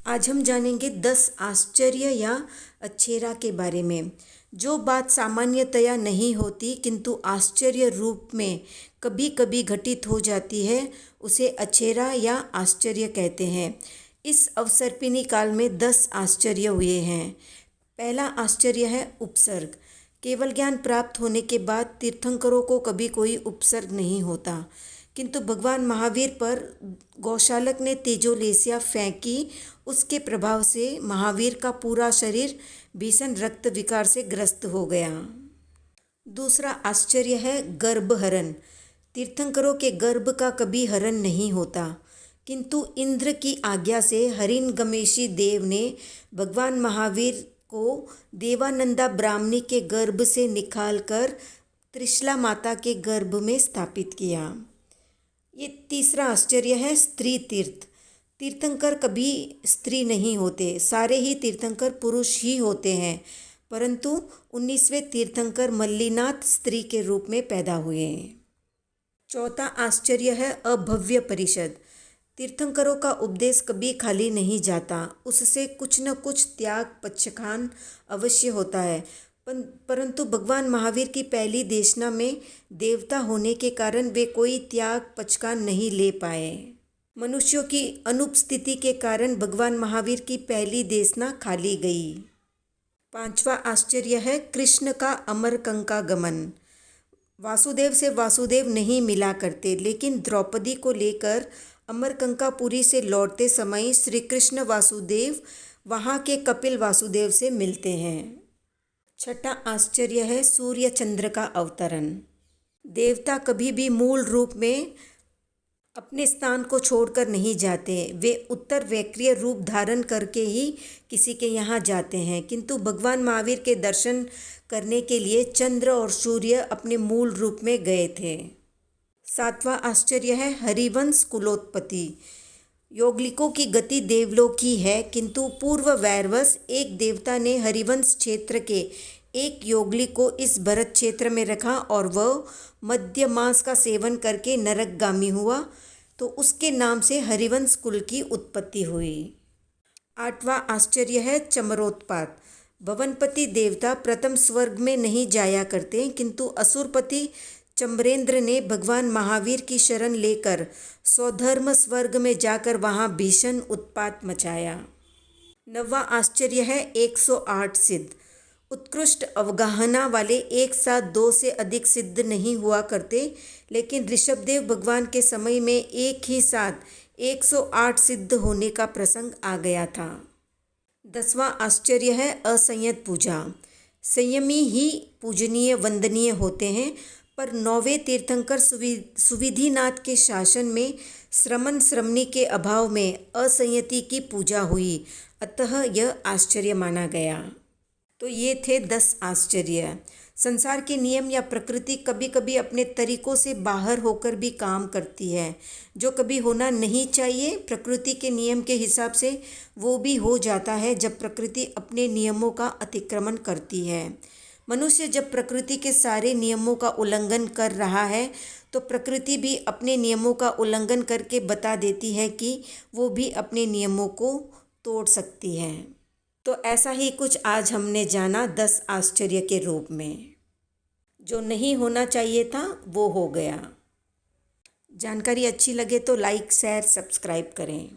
आज हम जानेंगे 10 आश्चर्य या अछेरा के बारे में। जो बात सामान्यतया नहीं होती किंतु आश्चर्य रूप में कभी कभी घटित हो जाती है, उसे अछेरा या आश्चर्य कहते हैं। इस अवसर्पिणी काल में 10 आश्चर्य हुए हैं। पहला आश्चर्य है उपसर्ग। केवल ज्ञान प्राप्त होने के बाद तीर्थंकरों को कभी कोई उपसर्ग नहीं होता, किंतु भगवान महावीर पर गौशालक ने तेजोलेसिया फेंकी। उसके प्रभाव से महावीर का पूरा शरीर भीषण रक्त विकार से ग्रस्त हो गया। दूसरा आश्चर्य है गर्भहरण। तीर्थंकरों के गर्भ का कभी हरण नहीं होता, किंतु इंद्र की आज्ञा से हरिणगमेशी देव ने भगवान महावीर को देवानंदा ब्राह्मणी के गर्भ से निकालकर त्रिशला माता के गर्भ में स्थापित किया। ये तीसरा आश्चर्य है स्त्री तीर्थ। तीर्थंकर कभी स्त्री नहीं होते, सारे ही तीर्थंकर पुरुष ही होते हैं, परंतु 19वें तीर्थंकर मल्लीनाथ स्त्री के रूप में पैदा हुए। चौथा आश्चर्य है अभव्य परिषद। तीर्थंकरों का उपदेश कभी खाली नहीं जाता, उससे कुछ न कुछ त्याग पक्षखान अवश्य होता है, परंतु भगवान महावीर की पहली देशना में देवता होने के कारण वे कोई त्याग पक्षखान नहीं ले पाए। मनुष्यों की अनुपस्थिति के कारण भगवान महावीर की पहली देशना खाली गई। पांचवा आश्चर्य है कृष्ण का अमरकंका गमन। वासुदेव से वासुदेव नहीं मिला करते, लेकिन द्रौपदी को लेकर अमरकंकापुरी से लौटते समय श्री कृष्ण वासुदेव वहाँ के कपिल वासुदेव से मिलते हैं। छठा आश्चर्य है सूर्य चंद्र का अवतरण। देवता कभी भी मूल रूप में अपने स्थान को छोड़कर नहीं जाते, वे उत्तर वैक्रिय रूप धारण करके ही किसी के यहाँ जाते हैं, किंतु भगवान महावीर के दर्शन करने के लिए चंद्र और सूर्य अपने मूल रूप में गए थे। सातवां आश्चर्य है हरिवंश कुलोत्पत्ति। योगलिकों की गति देवलोक की है, किंतु पूर्व वैरवश एक देवता ने हरिवंश क्षेत्र के एक योगलिक को इस भरत क्षेत्र में रखा और वह मध्य मांस का सेवन करके नरकगामी हुआ, तो उसके नाम से हरिवंश कुल की उत्पत्ति हुई। आठवां आश्चर्य है चमरोत्पात। भवनपति देवता प्रथम स्वर्ग में नहीं जाया करते, किंतु असुरपति चम्रेंद्र ने भगवान महावीर की शरण लेकर स्वधर्म स्वर्ग में जाकर वहां भीषण उत्पात मचाया। नौवां आश्चर्य है 108 सिद्ध। उत्कृष्ट अवगाहना वाले एक साथ 2 से अधिक सिद्ध नहीं हुआ करते, लेकिन ऋषभदेव भगवान के समय में एक ही साथ 108 सिद्ध होने का प्रसंग आ गया था। 10वां आश्चर्य है असंयत पूजा। संयमी ही पूजनीय वंदनीय होते हैं, पर 9वें तीर्थंकर सुविधिनाथ के शासन में श्रमण श्रमणी के अभाव में असंयति की पूजा हुई, अतः यह आश्चर्य माना गया। तो ये थे 10 आश्चर्य। संसार के नियम या प्रकृति कभी कभी अपने तरीकों से बाहर होकर भी काम करती है। जो कभी होना नहीं चाहिए प्रकृति के नियम के हिसाब से वो भी हो जाता है जब प्रकृति अपने नियमों का अतिक्रमण करती है। मनुष्य जब प्रकृति के सारे नियमों का उल्लंघन कर रहा है, तो प्रकृति भी अपने नियमों का उल्लंघन करके बता देती है कि वो भी अपने नियमों को तोड़ सकती है। तो ऐसा ही कुछ आज हमने जाना 10 आश्चर्य के रूप में। जो नहीं होना चाहिए था वो हो गया। जानकारी अच्छी लगे तो लाइक शेयर सब्सक्राइब करें।